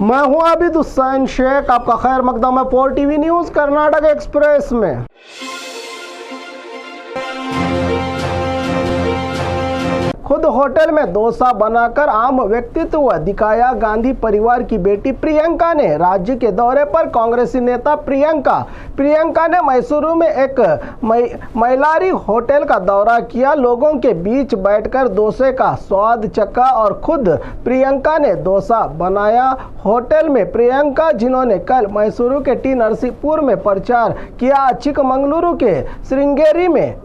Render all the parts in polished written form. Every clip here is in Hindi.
मैं हूं आबिद हुसैन शेख, आपका खैर मकदम है 4 टीवी न्यूज़ कर्नाटक एक्सप्रेस में। खुद होटल में डोसा बनाकर आम व्यक्तित्व दिखाया गांधी परिवार की बेटी प्रियंका ने। राज्य के दौरे पर कांग्रेसी नेता प्रियंका ने मैसूरू में एक मइलारी होटल का दौरा किया। लोगों के बीच बैठकर डोसे का स्वाद चखा और खुद प्रियंका ने डोसा बनाया। होटल में प्रियंका, जिन्होंने कल मैसूरू के टी नरसीपुर में प्रचार किया, चिकमंगलुरु के श्रृंगेरी में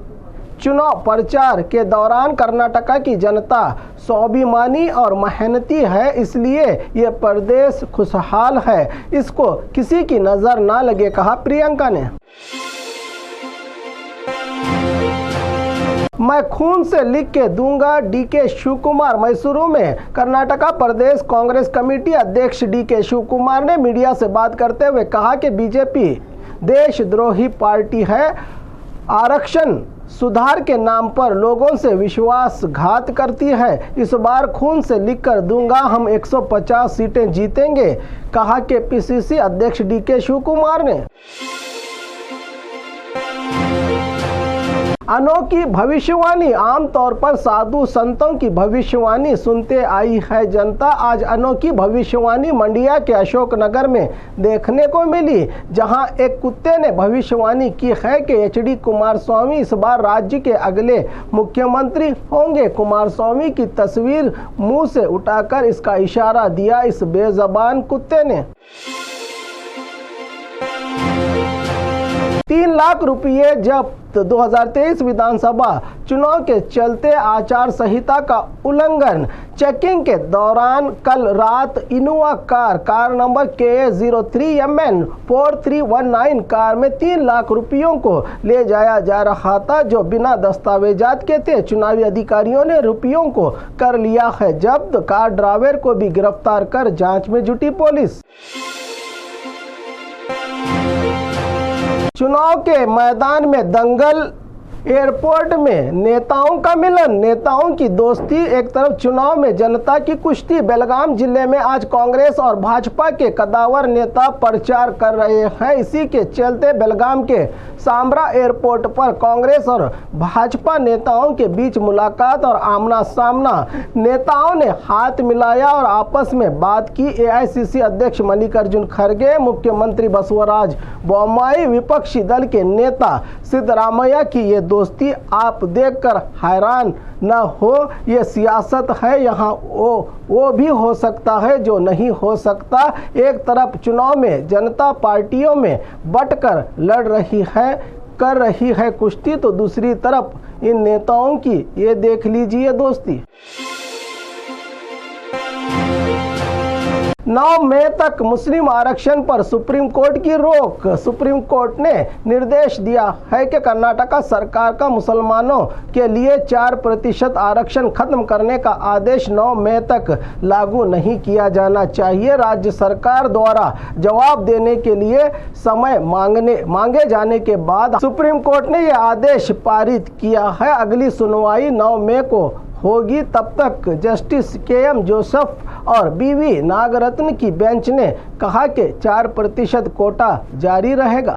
चुनाव प्रचार के दौरान कर्नाटका की जनता स्वाभिमानी और मेहनती है, इसलिए ये प्रदेश खुशहाल है, इसको किसी की नजर ना लगे, कहा प्रियंका ने। मैं खून से लिख के दूंगा, डीके शिवकुमार। मैसूरू में कर्नाटका प्रदेश कांग्रेस कमेटी अध्यक्ष डीके शिवकुमार ने मीडिया से बात करते हुए कहा कि बीजेपी देशद्रोही पार्टी है, आरक्षण सुधार के नाम पर लोगों से विश्वासघात करती है। इस बार खून से लिखकर दूंगा, हम 150 सीटें जीतेंगे, कहा कि पीसीसी अध्यक्ष डीके शिवकुमार ने। अनोखी भविष्यवाणी, आमतौर पर साधु संतों की भविष्यवाणी सुनते आई है जनता। आज अनोखी भविष्यवाणी मंडिया के अशोकनगर में देखने को मिली, जहां एक कुत्ते ने भविष्यवाणी की है कि एचडी कुमारस्वामी इस बार राज्य के अगले मुख्यमंत्री होंगे। कुमारस्वामी की तस्वीर मुंह से उठाकर इसका इशारा दिया इस बेजबान कुत्ते ने। 3 लाख रुपये जब्त। 2023 विधानसभा चुनाव के चलते आचार संहिता का उल्लंघन। चेकिंग के दौरान कल रात Innova car number KA03MN 4319 car में 3 लाख रुपयों को ले जाया जा रहा था, जो बिना दस्तावेजात के थे। चुनावी अधिकारियों ने रुपयों को कर लिया है जब्त। कार ड्राइवर को भी गिरफ्तार कर जांच में जुटी पुलिस। चुनाव के मैदान में दंगल, एयरपोर्ट में नेताओं का मिलन, नेताओं की दोस्ती। एक तरफ चुनाव में जनता की कुश्ती। बेलगाम जिले में आज कांग्रेस और भाजपा के कद्दावर नेता प्रचार कर रहे हैं। इसी के चलते बेलगाम के सांब्रा एयरपोर्ट पर कांग्रेस और भाजपा नेताओं के बीच मुलाकात और आमना सामना। नेताओं ने हाथ मिलाया और आपस में बात की। AICC अध्यक्ष मल्लिकार्जुन खड़गे, मुख्यमंत्री बसवराज बोम्माई, विपक्षी दल के नेता सिद्धरामैया की ये दोस्ती आप देखकर हैरान न हो। ये सियासत है, यहाँ वो भी हो सकता है जो नहीं हो सकता। एक तरफ चुनाव में जनता पार्टियों में बंटकर लड़ रही है, कर रही है कुश्ती, तो दूसरी तरफ इन नेताओं की ये देख लीजिए दोस्ती। 9 मई तक मुस्लिम आरक्षण पर सुप्रीम कोर्ट की रोक। सुप्रीम कोर्ट ने निर्देश दिया है कि कर्नाटका सरकार का मुसलमानों के लिए 4% आरक्षण खत्म करने का आदेश 9 मई तक लागू नहीं किया जाना चाहिए। राज्य सरकार द्वारा जवाब देने के लिए समय मांगे जाने के बाद सुप्रीम कोर्ट ने यह आदेश पारित किया है। अगली सुनवाई 9 मई को होगी। तब तक जस्टिस KM जोसेफ और BV नागरत्न की बेंच ने कहा कि 4% कोटा जारी रहेगा।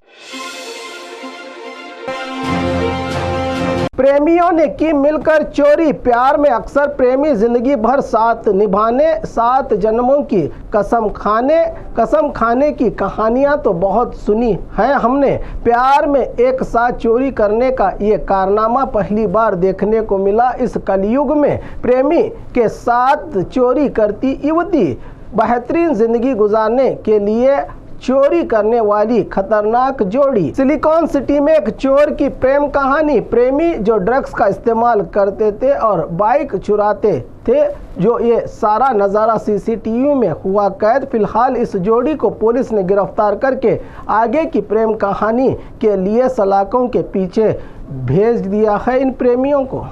प्रेमियों ने की मिलकर चोरी, प्यार में अक्सर प्रेमी जिंदगी भर साथ निभाने, 7 जन्मों की कसम खाने की कहानियां तो बहुत सुनी है हमने। प्यार में एक साथ चोरी करने का ये कारनामा पहली बार देखने को मिला। इस कलयुग में प्रेमी के साथ चोरी करती युवती, बेहतरीन जिंदगी गुजारने के लिए चोरी करने वाली खतरनाक जोड़ी। सिलिकॉन सिटी में एक चोर की प्रेम कहानी। प्रेमी जो ड्रग्स का इस्तेमाल करते थे और बाइक चुराते थे, जो ये सारा नज़ारा CCTV में हुआ कैद। फिलहाल इस जोड़ी को पुलिस ने गिरफ्तार करके आगे की प्रेम कहानी के लिए सलाखों के पीछे भेज दिया है इन प्रेमियों को।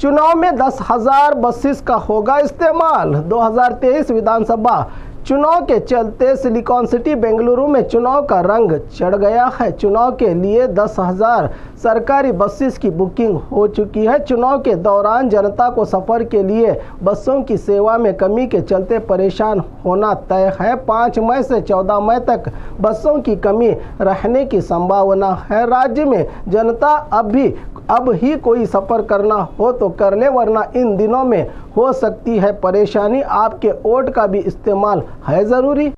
चुनाव में 10,000 बसेस का होगा इस्तेमाल। 2023 विधानसभा चुनाव के चलते सिलिकॉन सिटी बेंगलुरु में चुनाव का रंग चढ़ गया है। चुनाव के लिए 10,000 सरकारी बसेस की बुकिंग हो चुकी है। चुनाव के दौरान जनता को सफर के लिए बसों की सेवा में कमी के चलते परेशान होना तय है। 5 मई से 14 मई तक बसों की कमी रहने की संभावना है। राज्य में जनता अब ही कोई सफर करना हो तो कर ले, वरना इन दिनों में हो सकती है परेशानी। आपके वोट का भी इस्तेमाल है जरूरी।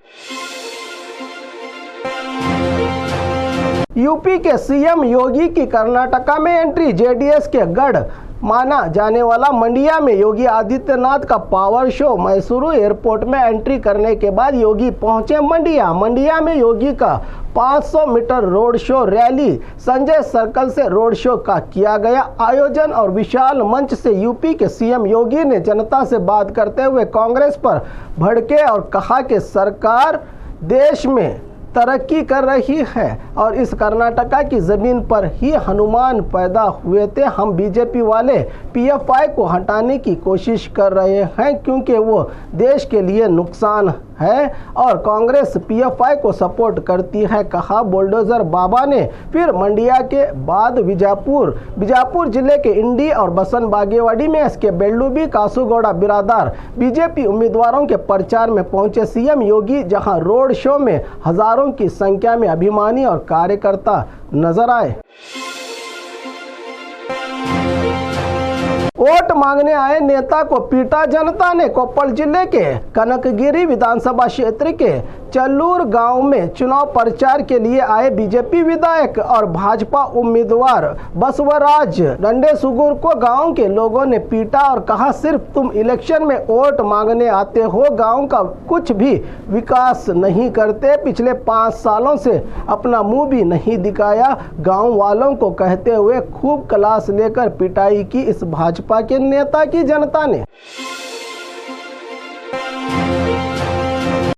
यूपी के सीएम योगी की कर्नाटका में एंट्री। जेडीएस के गढ़ माना जाने वाला मंडिया में योगी आदित्यनाथ का पावर शो। मैसूरू एयरपोर्ट में एंट्री करने के बाद योगी पहुंचे मंडिया में योगी का 500 metre road show rally Sanjay circle से रोड शो का किया गया आयोजन और विशाल मंच से यूपी के सीएम योगी ने जनता से बात करते हुए कांग्रेस पर भड़के और कहा कि सरकार देश में तरक्की कर रही है और इस कर्नाटका की ज़मीन पर ही हनुमान पैदा हुए थे। हम बीजेपी वाले पीएफआई को हटाने की कोशिश कर रहे हैं क्योंकि वो देश के लिए नुकसान है और कांग्रेस पीएफआई को सपोर्ट करती है, कहा बुलडोजर बाबा ने। फिर मंडिया के बाद बीजापुर जिले के इंडी और बसन बागेवाड़ी में एसके बेल्लुबी कासूगौड़ा बिरादार बीजेपी उम्मीदवारों के प्रचार में पहुंचे सीएम योगी, जहां रोड शो में हजारों की संख्या में अभिमानी और कार्यकर्ता नजर आए। वोट मांगने आए नेता को पीटा जनता ने। कोप्पल जिले के कनकगिरी विधानसभा क्षेत्र के चल्लूर गांव में चुनाव प्रचार के लिए आए बीजेपी विधायक और भाजपा उम्मीदवार बसवराज रंडेसुगुर को गांव के लोगों ने पीटा और कहा, सिर्फ तुम इलेक्शन में वोट मांगने आते हो, गांव का कुछ भी विकास नहीं करते। पिछले 5 सालों से अपना मुंह भी नहीं दिखाया, गांव वालों को कहते हुए खूब क्लास लेकर पिटाई की इस भाजपा के नेता की जनता ने।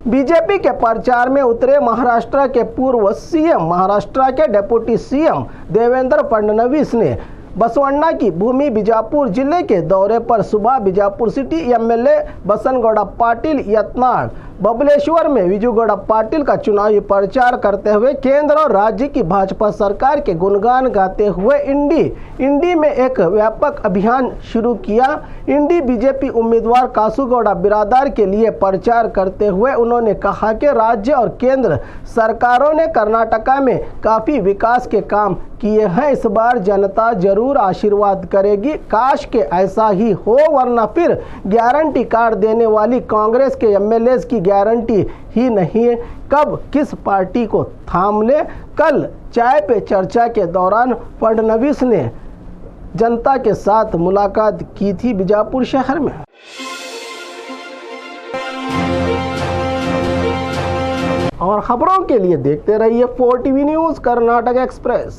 बीजेपी के प्रचार में उतरे महाराष्ट्र के पूर्व सीएम, महाराष्ट्र के डिप्टी सीएम देवेंद्र फडणवीस ने बसवण्णा की भूमि बीजापुर जिले के दौरे पर सुबह बीजापुर सिटी एमएलए बसनगौड़ा पाटिल यत्नाल बबलेश्वर में विजुगौड़ा पाटिल का चुनावी प्रचार करते हुए केंद्र और राज्य की भाजपा सरकार के गुणगान गाते हुए इंडी में एक व्यापक अभियान शुरू किया। इंडी बीजेपी उम्मीदवार कासूगौड़ा बिरादार के लिए प्रचार करते हुए उन्होंने कहा कि राज्य और केंद्र सरकारों ने कर्नाटका में काफी विकास के काम किए हैं, इस बार जनता जरूर आशीर्वाद करेगी। काश के ऐसा ही हो, वरना फिर गारंटी कार्ड देने वाली कांग्रेस के एमएलए की गारंटी ही नहीं है, कब किस पार्टी को थाम ले। कल चाय पे चर्चा के दौरान फडणवीस ने जनता के साथ मुलाकात की थी बीजापुर शहर में। और खबरों के लिए देखते रहिए 4 टीवी न्यूज़ कर्नाटक एक्सप्रेस।